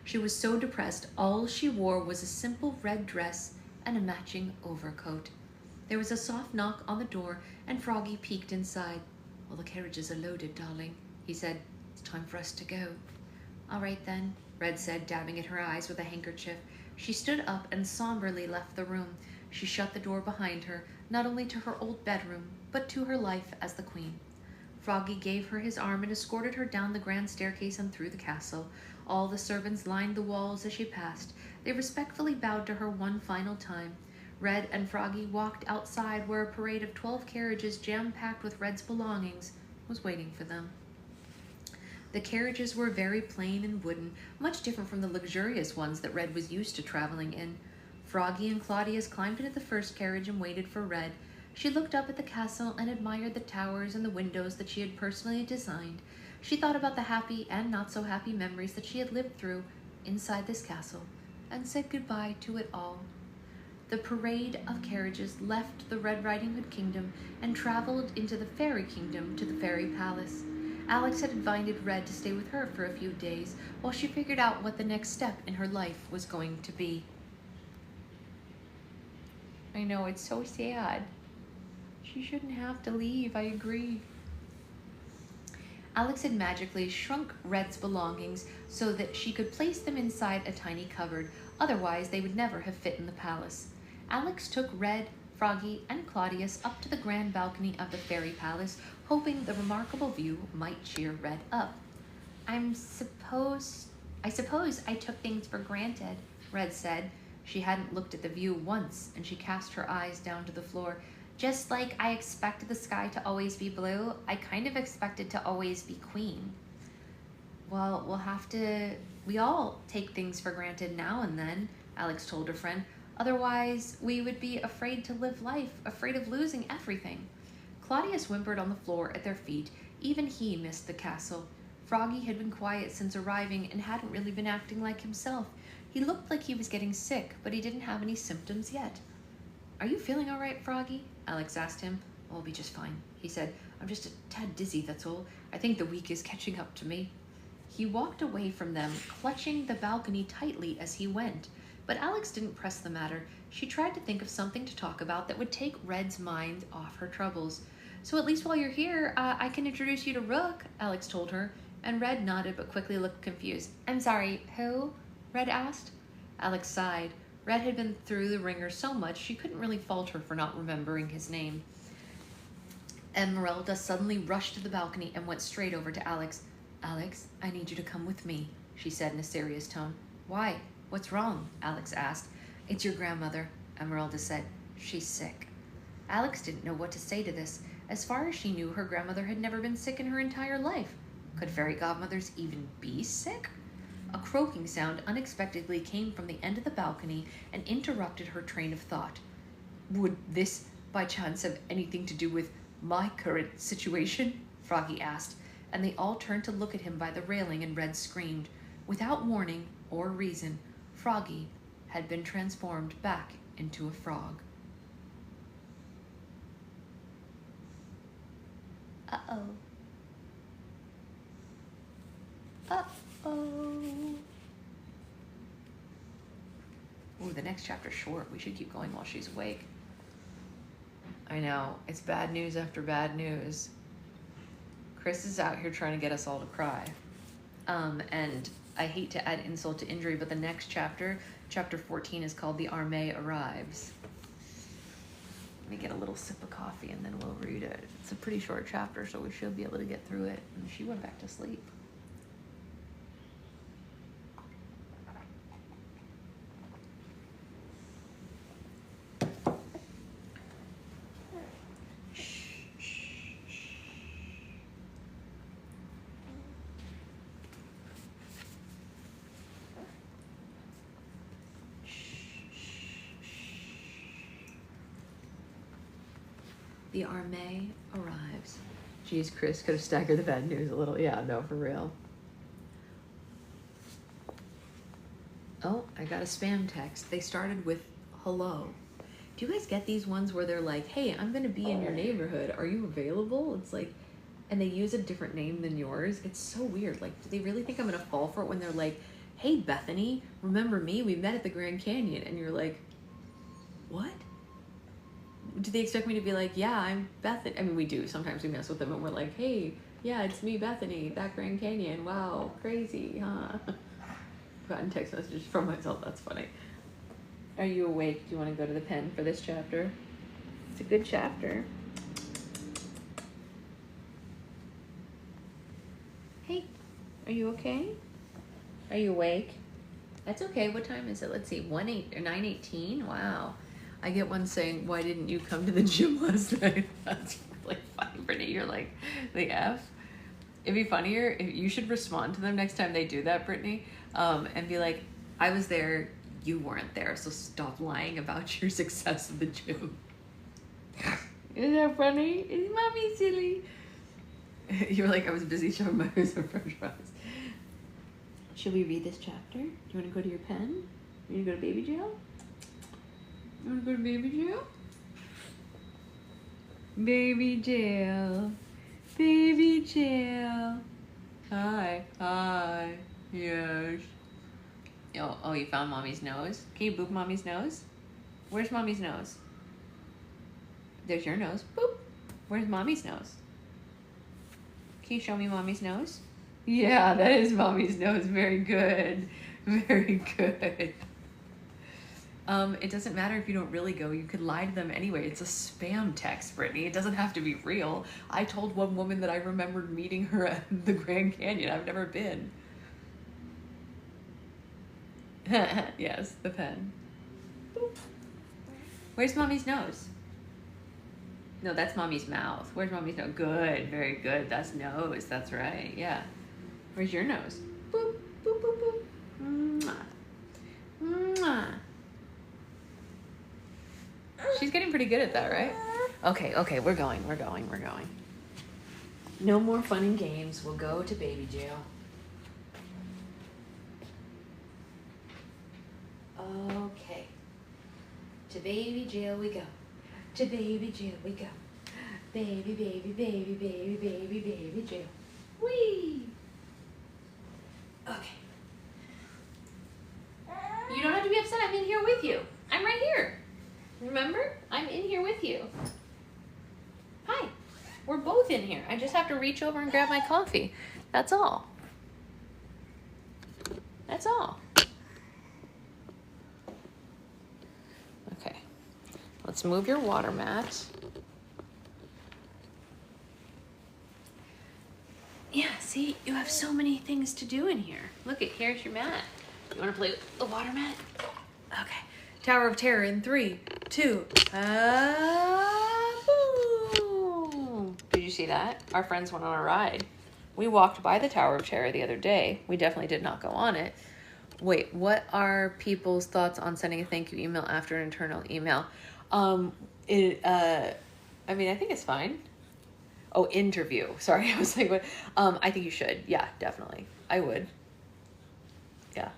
She was so depressed, all she wore was a simple red dress and a matching overcoat. There was a soft knock on the door, and Froggy peeked inside. "All the carriages are loaded, darling," he said. "It's time for us to go. All right then, Red said, dabbing at her eyes with a handkerchief. She stood up and somberly left the room. She shut the door behind her, not only to her old bedroom, but to her life as the queen. Froggy gave her his arm and escorted her down the grand staircase and through the castle. All the servants lined the walls as she passed. They respectfully bowed to her one final time. Red and Froggy walked outside where a parade of 12 carriages jam-packed with Red's belongings was waiting for them. The carriages were very plain and wooden, much different from the luxurious ones that Red was used to traveling in. Froggy and Claudius climbed into the first carriage and waited for Red. She looked up at the castle and admired the towers and the windows that she had personally designed. She thought about the happy and not so happy memories that she had lived through inside this castle, and said goodbye to it all. The parade of carriages left the Red Riding Hood Kingdom and traveled into the Fairy Kingdom to the Fairy Palace. Alex had invited Red to stay with her for a few days while she figured out what the next step in her life was going to be. I know, it's so sad. She shouldn't have to leave, I agree. Alex had magically shrunk Red's belongings so that she could place them inside a tiny cupboard. Otherwise, they would never have fit in the palace. Alex took Red, Froggy, and Claudius up to the grand balcony of the Fairy Palace, hoping the remarkable view might cheer Red up. I suppose I took things for granted, Red said. She hadn't looked at the view once, and she cast her eyes down to the floor. Just like I expected the sky to always be blue, I kind of expected to always be queen. Well, we all take things for granted now and then, Alex told her friend. Otherwise, we would be afraid to live life, afraid of losing everything. Claudius whimpered on the floor at their feet. Even he missed the castle. Froggy had been quiet since arriving and hadn't really been acting like himself. He looked like he was getting sick, but he didn't have any symptoms yet. Are you feeling all right, Froggy? Alex asked him. I'll be just fine, he said. I'm just a tad dizzy, that's all. I think the week is catching up to me. He walked away from them, clutching the balcony tightly as he went. But Alex didn't press the matter. She tried to think of something to talk about that would take Red's mind off her troubles. So at least while you're here, I can introduce you to Rook, Alex told her. And Red nodded but quickly looked confused. I'm sorry, who? Red asked. Alex sighed. Red had been through the ringer so much she couldn't really fault her for not remembering his name. Esmeralda suddenly rushed to the balcony and went straight over to Alex. Alex, I need you to come with me, she said in a serious tone. Why? What's wrong? Alex asked. It's your grandmother, Esmeralda said. She's sick. Alex didn't know what to say to this. As far as she knew, her grandmother had never been sick in her entire life. Could fairy godmothers even be sick? A croaking sound unexpectedly came from the end of the balcony and interrupted her train of thought. Would this, by chance, have anything to do with my current situation? Froggy asked, and they all turned to look at him by the railing, and Red screamed. Without warning or reason, Froggy had been transformed back into a frog. Uh-oh. Uh-oh. Ooh, the next chapter's short. We should keep going while she's awake. I know. It's bad news after bad news. Chris is out here trying to get us all to cry. And I hate to add insult to injury, but the next chapter, chapter 14, is called The Armée Arrives. Let me get a little sip of coffee and then we'll read it. It's a pretty short chapter, so we should be able to get through it. And she went back to sleep. The Armée Arrives. Jeez, Chris could have staggered the bad news a little. Yeah, no, for real. Oh, I got a spam text. They started with hello. Do you guys get these ones where they're like, hey, I'm going to be in your neighborhood. Are you available? It's like, and they use a different name than yours. It's so weird. Like, do they really think I'm going to fall for it when they're like, hey, Bethany, remember me? We met at the Grand Canyon. And you're like, what? Do they expect me to be like, yeah, I'm Bethany? I mean, we do. Sometimes we mess with them and we're like, hey, Yeah, it's me, Bethany, that Grand Canyon. Wow, crazy, huh? I've gotten text messages from myself. That's funny. Are you awake? Do you want to go to the pen for this chapter? It's a good chapter. Hey, are you okay? Are you awake? That's okay. What time is it? Let's see, 9:18. Wow. I get one saying, "Why didn't you come to the gym last night?" That's really funny, Brittany. You're like, the F. It'd be funnier if you should respond to them next time they do that, Brittany, and be like, "I was there, you weren't there, so stop lying about your success at the gym." Isn't that funny? Is mommy silly? You're like, I was busy showing my french fries. Should we read this chapter? Do you want to go to your pen? You want to go to baby jail? You want to go to baby jail? Baby jail. Baby jail. Hi. Hi. Yes. Oh, you found mommy's nose? Can you boop mommy's nose? Where's mommy's nose? There's your nose. Boop. Where's mommy's nose? Can you show me mommy's nose? Yeah, that is mommy's nose. Very good. Very good. It doesn't matter if you don't really go. You could lie to them anyway. It's a spam text, Brittany. It doesn't have to be real. I told one woman that I remembered meeting her at the Grand Canyon. I've never been. Yes, the pen. Boop. Where's mommy's nose? No, that's mommy's mouth. Where's mommy's nose? Good, very good. That's nose. That's right. Yeah. Where's your nose? Boop, boop, boop, boop. Mwah. Mwah. She's getting pretty good at that, right? Okay, we're going. No more fun and games. We'll go to baby jail. Okay. To baby jail we go. To baby jail we go. Baby, baby, baby, baby, baby, baby jail. Whee! Okay. You don't have to be upset. I'm in here with you. I'm right here. Remember? I'm in here with you. Hi. We're both in here. I just have to reach over and grab my coffee. That's all. That's all. Okay. Let's move your water mat. Yeah, see, you have so many things to do in here. Look, here's your mat. You want to play with the water mat? Okay. Tower of Terror in 3, 2, boom. Did you see that? Our friends went on a ride. We walked by the Tower of Terror the other day. We definitely did not go on it. Wait, what are people's thoughts on sending a thank you email after an internal email? I mean, I think it's fine. Oh, interview. Sorry, I was like, what? I think you should. Yeah, definitely. I would. Yeah.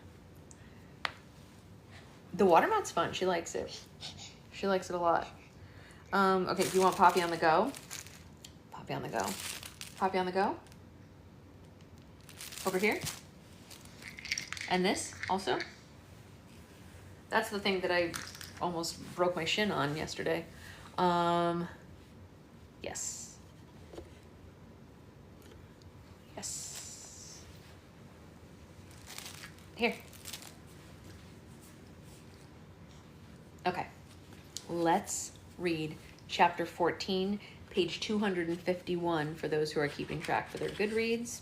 The water mat's fun. She likes it. She likes it a lot. Okay, do you want Poppy on the go? Poppy on the go. Poppy on the go? Over here? And this also? That's the thing that I almost broke my shin on yesterday. Yes. Yes. Here. Okay. Let's read chapter 14, page 251 for those who are keeping track for their Goodreads.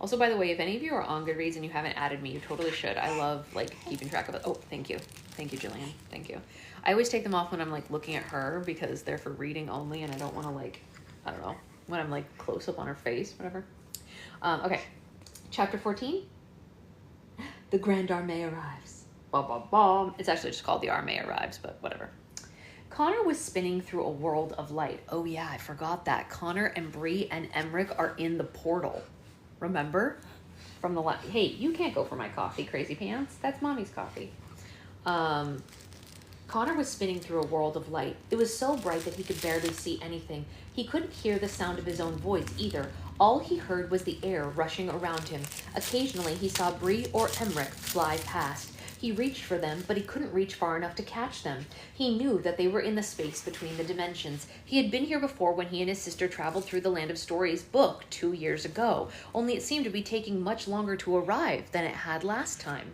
Also, by the way, if any of you are on Goodreads and you haven't added me, you totally should. I love keeping track of it. Oh, thank you. Thank you, Jillian. Thank you. I always take them off when I'm looking at her because they're for reading only and I don't want to I don't know, when I'm close up on her face, whatever. Okay. Chapter 14. The Grand Armée arrives. Bum, bum, bum. It's actually just called The Armée Arrives, but whatever. Connor was spinning through a world of light. Oh yeah, I forgot that. Connor and Bree and Emmerich are in the portal. Remember? From the hey, you can't go for my coffee, crazy pants. That's mommy's coffee. Connor was spinning through a world of light. It was so bright that he could barely see anything. He couldn't hear the sound of his own voice either. All he heard was the air rushing around him. Occasionally, he saw Bree or Emmerich fly past. He reached for them, but he couldn't reach far enough to catch them. He knew that they were in the space between the dimensions. He had been here before when he and his sister traveled through the Land of Stories book 2 years ago, only it seemed to be taking much longer to arrive than it had last time.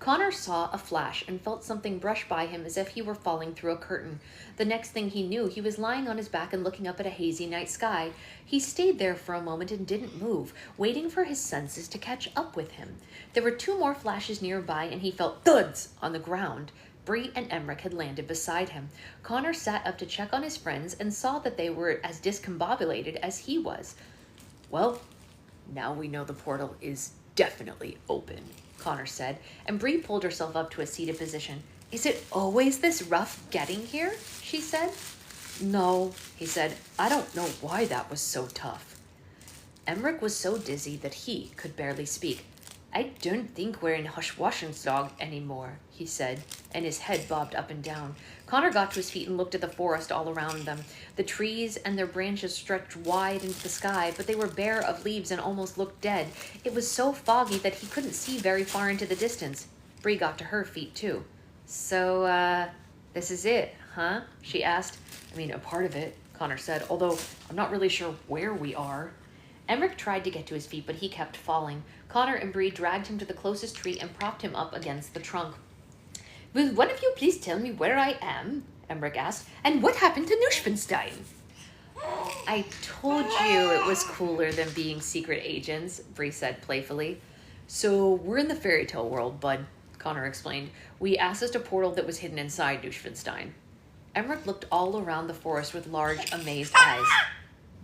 Connor saw a flash and felt something brush by him as if he were falling through a curtain. The next thing he knew, he was lying on his back and looking up at a hazy night sky. He stayed there for a moment and didn't move, waiting for his senses to catch up with him. There were 2 more flashes nearby, and he felt thuds on the ground. Bree and Emmerich had landed beside him. Connor sat up to check on his friends and saw that they were as discombobulated as he was. "Well, now we know the portal is definitely open," Connor said, and Bree pulled herself up to a seated position. "Is it always this rough getting here?" she said. "No," he said. "I don't know why that was so tough." Emmerich was so dizzy that he could barely speak. "I don't think we're in Hushwashenstog anymore," he said, and his head bobbed up and down. Connor got to his feet and looked at the forest all around them. The trees and their branches stretched wide into the sky, but they were bare of leaves and almost looked dead. It was so foggy that he couldn't see very far into the distance. Bree got to her feet, too. "So, this is it, huh?" she asked. "I mean, a part of it," Connor said, "although I'm not really sure where we are." Emmerich tried to get to his feet, but he kept falling. Connor and Bree dragged him to the closest tree and propped him up against the trunk. "Will one of you please tell me where I am?" Emmerich asked. "And what happened to Neuschwanstein?" "I told you it was cooler than being secret agents," Bree said playfully. "So we're in the fairy tale world, bud," Connor explained. "We accessed a portal that was hidden inside Neuschwanstein." Emmerich looked all around the forest with large, amazed eyes.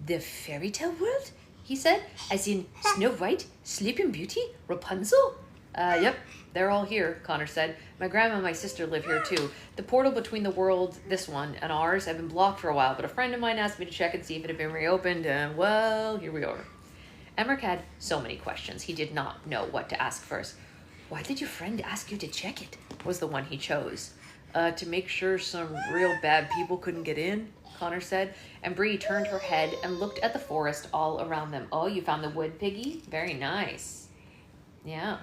"The fairy tale world?" he said. "As in Snow White, Sleeping Beauty, Rapunzel?" Yep, they're all here," Connor said. "My grandma and my sister live here too. The portal between the world, this one, and ours had been blocked for a while, but a friend of mine asked me to check and see if it had been reopened, and well, here we are." Emmerich had so many questions, he did not know what to ask first. "Why did your friend ask you to check it?" was the one he chose. To make sure some real bad people couldn't get in," Connor said, and Bree turned her head and looked at the forest all around them. "Oh, you found the wood piggy? Very nice." "Yeah."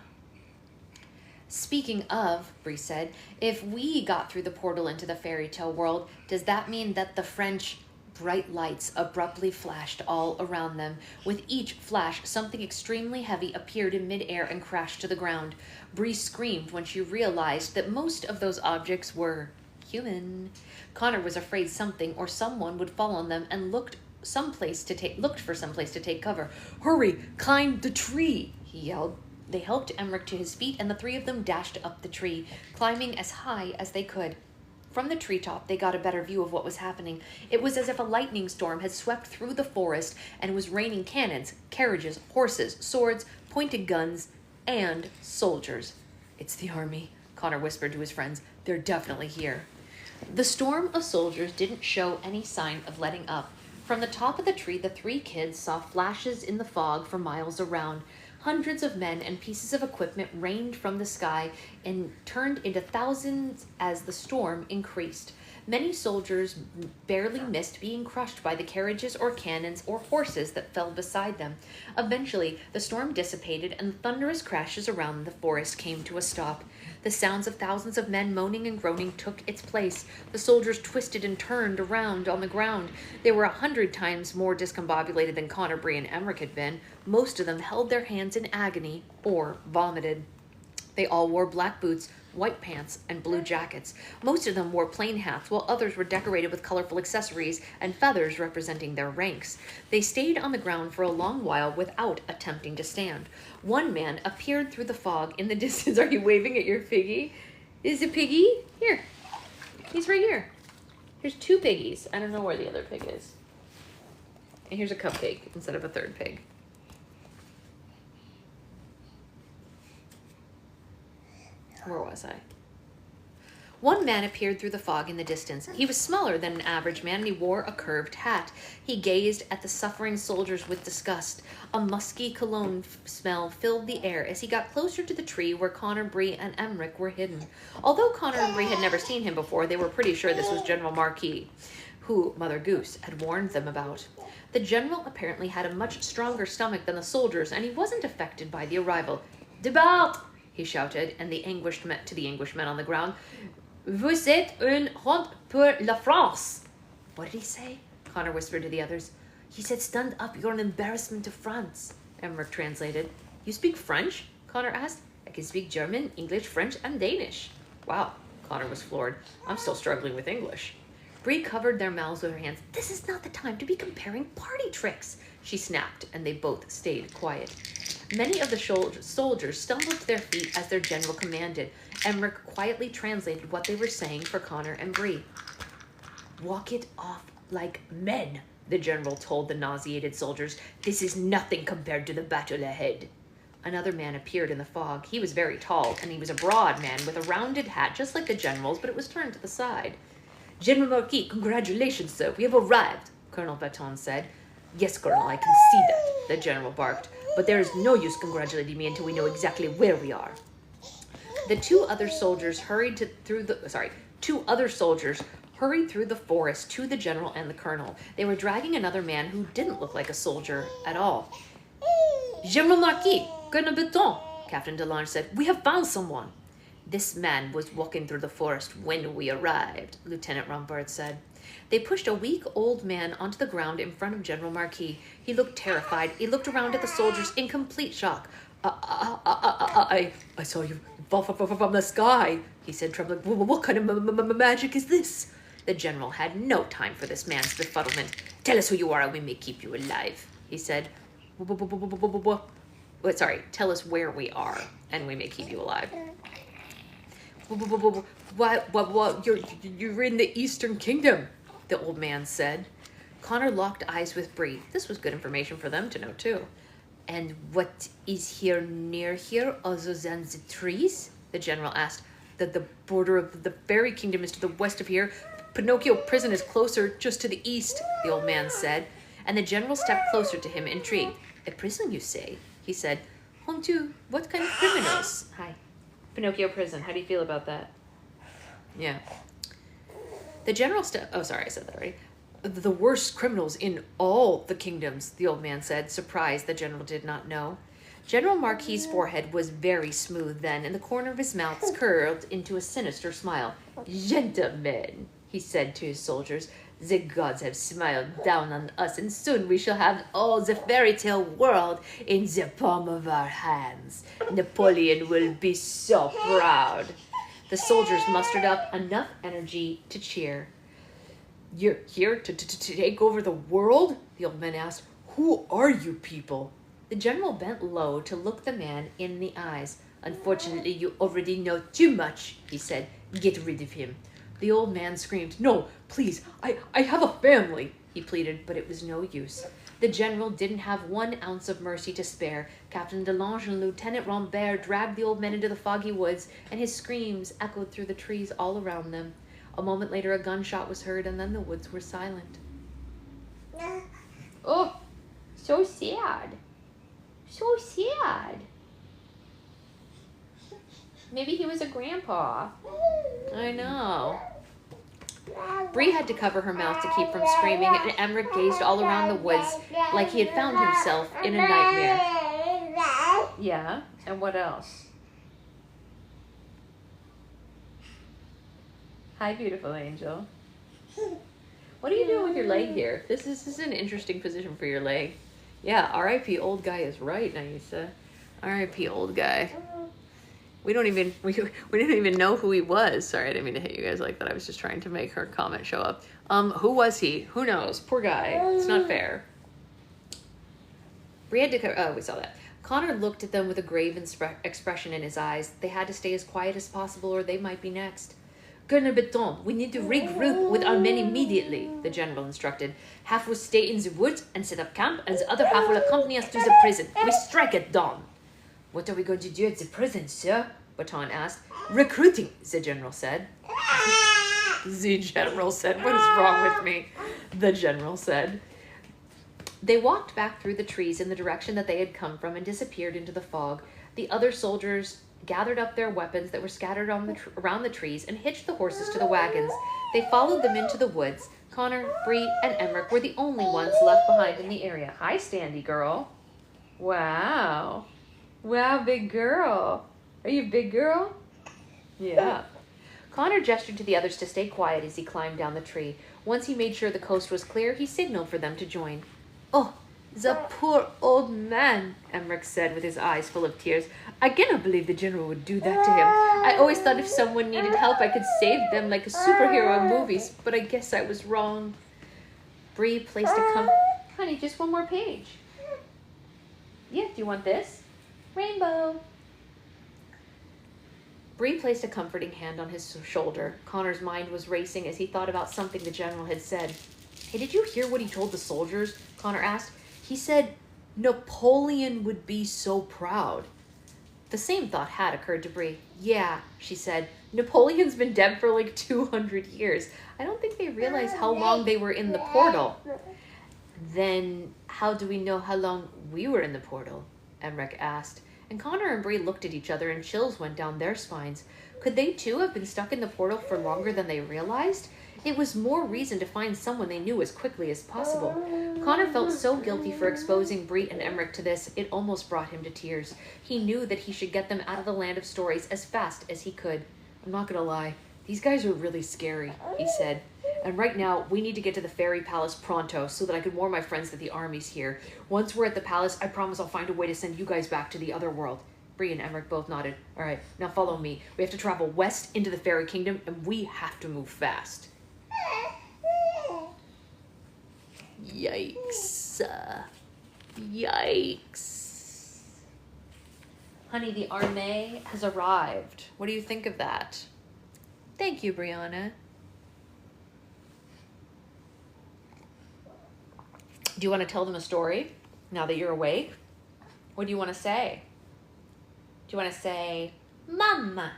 "Speaking of," Bree said, "if we got through the portal into the fairy tale world, does that mean that the French..." Bright lights abruptly flashed all around them. With each flash, something extremely heavy appeared in midair and crashed to the ground. Bree screamed when she realized that most of those objects were human. Connor was afraid something or someone would fall on them and looked for someplace to take cover. "Hurry, climb the tree," he yelled. They helped Emmerich to his feet, and the 3 of them dashed up the tree, climbing as high as they could. From the treetop, they got a better view of what was happening. It was as if a lightning storm had swept through the forest and was raining cannons, carriages, horses, swords, pointed guns, and soldiers. "It's the army," Connor whispered to his friends. "They're definitely here." The storm of soldiers didn't show any sign of letting up. From the top of the tree, the 3 kids saw flashes in the fog for miles around. Hundreds of men and pieces of equipment rained from the sky and turned into thousands as the storm increased. Many soldiers barely missed being crushed by the carriages or cannons or horses that fell beside them. Eventually, the storm dissipated and the thunderous crashes around the forest came to a stop. The sounds of thousands of men moaning and groaning took its place. The soldiers twisted and turned around on the ground. They were 100 times more discombobulated than Connor, Bree, and Emmerich had been. Most of them held their hands in agony or vomited. They all wore black boots, white pants, and blue jackets. Most of them wore plain hats, while others were decorated with colorful accessories and feathers representing their ranks. They stayed on the ground for a long while without attempting to stand. One man appeared through the fog in the distance. Are you waving at your piggy? Is it Piggy? Here. He's right here. Here's 2 piggies. I don't know where the other pig is. And here's a cupcake instead of a 3rd pig. Where was I? One man appeared through the fog in the distance. He was smaller than an average man, and he wore a curved hat. He gazed at the suffering soldiers with disgust. A musky cologne smell filled the air as he got closer to the tree where Connor, Bree, and Emmerich were hidden. Although Connor and Bree had never seen him before, they were pretty sure this was General Marquis, who Mother Goose had warned them about. The general apparently had a much stronger stomach than the soldiers, and he wasn't affected by the arrival. "Debalt!" he shouted, and the Englishmen on the ground, "Vous êtes un honte pour la France." What did he say? Connor whispered to the others. He said, "Stand up, you're an embarrassment to France," Emmerich translated. You speak French? Connor asked. I can speak German, English, French, and Danish. Wow, Connor was floored. I'm still struggling with English. Bree covered their mouths with her hands. This is not the time to be comparing party tricks, she snapped, and they both stayed quiet. Many of the soldiers stumbled to their feet as their general commanded. Emmerich quietly translated what they were saying for Connor and Bree. Walk it off like men, the general told the nauseated soldiers. This is nothing compared to the battle ahead. Another man appeared in the fog. He was very tall, and he was a broad man with a rounded hat, just like the general's, but it was turned to the side. General Marquis, congratulations, sir. We have arrived, Colonel Baton said. Yes, Colonel, I can see that, the general barked. But there is no use congratulating me until we know exactly where we are. Two other soldiers hurried through the forest to the general and the colonel. They were dragging another man who didn't look like a soldier at all. General Marquis, Colonel Baton, Captain Delange said. We have found someone. This man was walking through the forest when we arrived, Lieutenant Rombard said. They pushed a weak old man onto the ground in front of General Marquis. He looked terrified. He looked around at the soldiers in complete shock. I saw you fall from the sky, he said, trembling. What kind of magic is this? The general had no time for this man's befuddlement. Tell us who you are and we may keep you alive, he said. Tell us where we are and we may keep you alive. What? You're in the Eastern Kingdom, the old man said. Connor locked eyes with Bree. This was good information for them to know, too. And what is here near here, other than the trees? The general asked. The border of the fairy kingdom is to the west of here. Pinocchio prison is closer, just to the east, the old man said. And the general stepped closer to him, intrigued. A prison, you say? He said. Home to what kind of criminals? Hi. Pinocchio prison. How do you feel about that? Yeah. The general I said that already. The worst criminals in all the kingdoms, the old man said, surprised the general did not know. General Marquis's forehead was very smooth then, and the corner of his mouth curled into a sinister smile. Gentlemen, he said to his soldiers, the gods have smiled down on us, and soon we shall have all the fairy tale world in the palm of our hands. Napoleon will be so proud. The soldiers mustered up enough energy to cheer. You're here to take over the world? The old man asked. Who are you people? The general bent low to look the man in the eyes. Unfortunately, you already know too much, he said. Get rid of him. The old man screamed. No, please, I have a family, he pleaded, but it was no use. The general didn't have 1 ounce of mercy to spare. Captain Delange and Lieutenant Rombert dragged the old men into the foggy woods, and his screams echoed through the trees all around them. A moment later, a gunshot was heard, and then the woods were silent. Oh, so sad. So sad. Maybe he was a grandpa. I know. Bree had to cover her mouth to keep from screaming, and Emmerich gazed all around the woods like he had found himself in a nightmare. Yeah, and what else? Hi, beautiful angel. What are you doing with your leg here? This is an interesting position for your leg. Yeah, R.I.P. old guy is right, Naisa. R.I.P. old guy. We didn't even know who he was. Sorry, I didn't mean to hit you guys like that. I was just trying to make her comment show up. Who was he? Who knows? Poor guy. It's not fair. We had to. We saw that. Connor looked at them with a grave expression in his eyes. They had to stay as quiet as possible, or they might be next. Colonel Beton, we need to regroup with our men immediately, the general instructed. Half will stay in the woods and set up camp, and the other half will accompany us to the prison. We strike at dawn. What are we going to do at the prison, sir? Baton asked. Recruiting, the general said. The general said, what is wrong with me? The general said. They walked back through the trees in the direction that they had come from and disappeared into the fog. The other soldiers gathered up their weapons that were scattered around the trees and hitched the horses to the wagons. They followed them into the woods. Connor, Bree, and Emmerich were the only ones left behind in the area. Hi, Standy girl. Wow. Wow, big girl. Are you a big girl? Yeah. Connor gestured to the others to stay quiet as he climbed down the tree. Once he made sure the coast was clear, he signaled for them to join. Oh, the poor old man, Emmerich said with his eyes full of tears. I cannot believe the general would do that to him. I always thought if someone needed help, I could save them like a superhero in movies, but I guess I was wrong. Bree placed a Honey, just one more page. Yeah, do you want this? Rainbow. Bree placed a comforting hand on his shoulder. Connor's mind was racing as he thought about something the general had said. Hey, did you hear what he told the soldiers? Connor asked. He said Napoleon would be so proud. The same thought had occurred to Bree. Yeah, she said. Napoleon's been dead for like 200 years. I don't think they realize how long they were in the portal. Then how do we know how long we were in the portal? Emmerich asked. And Connor and Bree looked at each other and chills went down their spines. Could they too have been stuck in the portal for longer than they realized? It was more reason to find someone they knew as quickly as possible. Connor felt so guilty for exposing Bree and Emmerich to this, it almost brought him to tears. He knew that he should get them out of the land of stories as fast as he could. I'm not gonna lie, these guys are really scary, he said. And right now, we need to get to the fairy palace pronto so that I can warn my friends that the army's here. Once we're at the palace, I promise I'll find a way to send you guys back to the other world. Bree and Emmerich both nodded. All right, now follow me. We have to travel west into the fairy kingdom, and we have to move fast. Yikes. Yikes. Honey, the armée has arrived. What do you think of that? Thank you, Brianna. Do you want to tell them a story now that you're awake? What do you want to say? Do you want to say, Mama?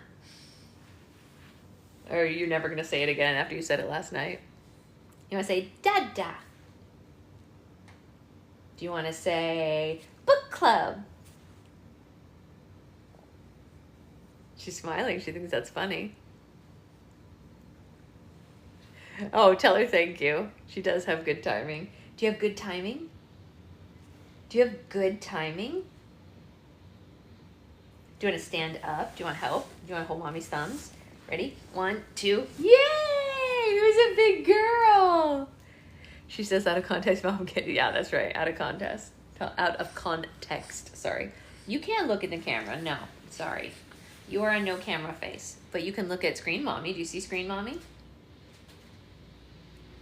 Or you're never going to say it again after you said it last night? You want to say, Dada? Do you want to say, book club? She's smiling. She thinks that's funny. Oh, tell her thank you. She does have good timing. Do you have good timing? Do you have good timing? Do you want to stand up? Do you want help? Do you want to hold mommy's thumbs? Ready? 1, 2. Yay! Who's a big girl? She says out of context, Mom. Yeah, that's right. Out of context. Out of context. Sorry. You can't look at the camera. No. Sorry. You are a no camera face. But you can look at Screen Mommy. Do you see Screen Mommy?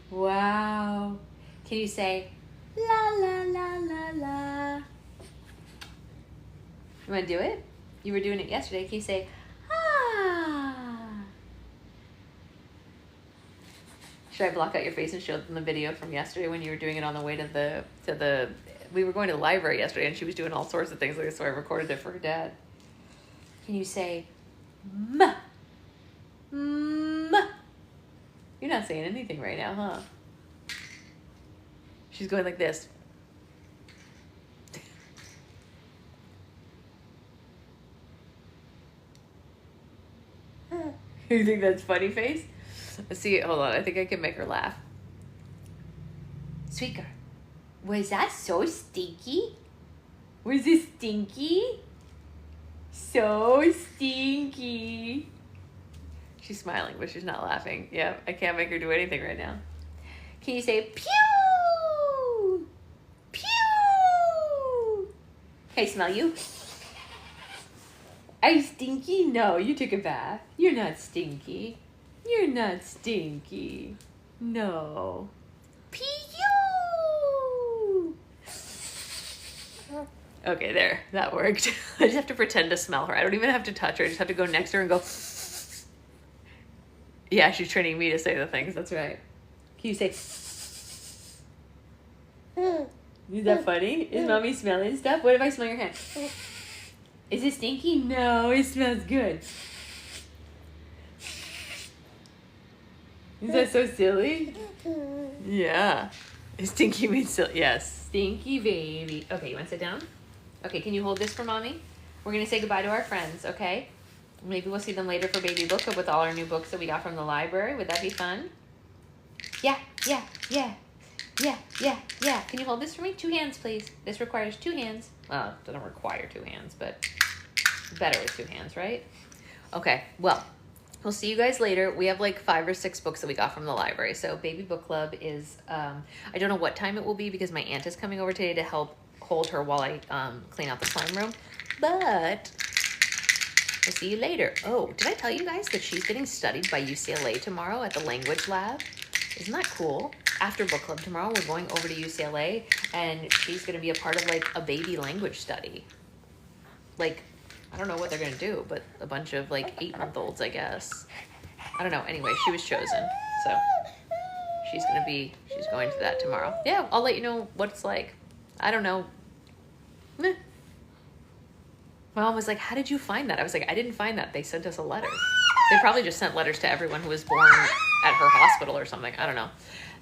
Wow. Can you say, la, la, la, la, la? You want to do it? You were doing it yesterday. Can you say, ah? Should I block out your face and show them the video from yesterday when you were doing it on the way to the we were going to the library yesterday and she was doing all sorts of things like this, so I recorded it for her dad. Can you say, ma? Ma? You're not saying anything right now, huh? She's going like this. You think that's funny face? Let's see. Hold on. I think I can make her laugh. Sweet girl. Was that so stinky? Was it stinky? So stinky. She's smiling, but she's not laughing. Yeah, I can't make her do anything right now. Can you say, pew? Pew? Can I smell you? Are you stinky? No, you took a bath. You're not stinky. You're not stinky. No. Pew! Okay, there. That worked. I just have to pretend to smell her. I don't even have to touch her. I just have to go next to her and go... Yeah, she's training me to say the things. That's right. Can you say... Is that funny? Is mommy smelling stuff? What if I smell your hand? Is it stinky? No, it smells good. Is that so silly? Yeah. Stinky means silly. Yes. Stinky baby. Okay, you want to sit down? Okay, can you hold this for mommy? We're going to say goodbye to our friends, okay? Maybe we'll see them later for Baby Book Club with all our new books that we got from the library. Would that be fun? Yeah, yeah, yeah. Yeah, yeah, yeah. Can you hold this for me? 2 hands, please. This requires 2 hands. Well, it doesn't require 2 hands, but Better with two hands, right? Okay, well, we'll see you guys later. We have like 5 or 6 books that we got from the library. So Baby Book Club is, I don't know what time it will be because my aunt is coming over today to help hold her while I clean out the slime room. But we'll see you later. Oh, did I tell you guys that she's getting studied by UCLA tomorrow at the language lab? Isn't that cool? After book club tomorrow, we're going over to UCLA and she's going to be a part of like a baby language study. Like, I don't know what they're going to do, but a bunch of like 8-month-olds, I guess. I don't know. Anyway, she was chosen. So she's going to that tomorrow. Yeah, I'll let you know what it's like. I don't know. Meh. My mom was like, how did you find that? I was like, I didn't find that. They sent us a letter. They probably just sent letters to everyone who was born at her hospital or something. I don't know.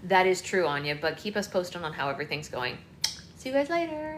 That is true, Anya, but keep us posted on how everything's going. See you guys later.